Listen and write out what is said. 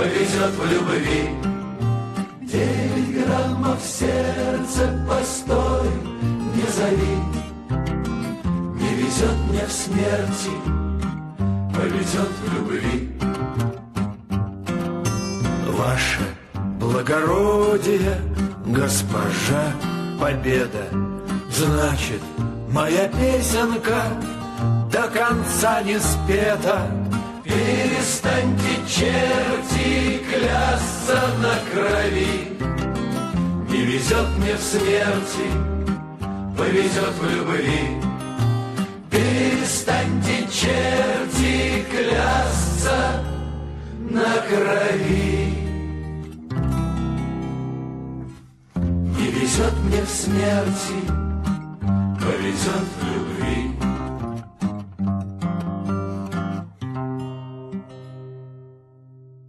повезет в любви. 9 граммов сердце, постой, не зови. Не везет мне в смерти, повезет в любви. Ваше благородие, госпожа Победа, значит, моя песенка до конца не спета. Перестаньте, черти, клясться на крови. Не везет мне в смерти, повезет в любви. Перестаньте, черти, клясться на крови. Не везет мне в смерти, повезет в любви.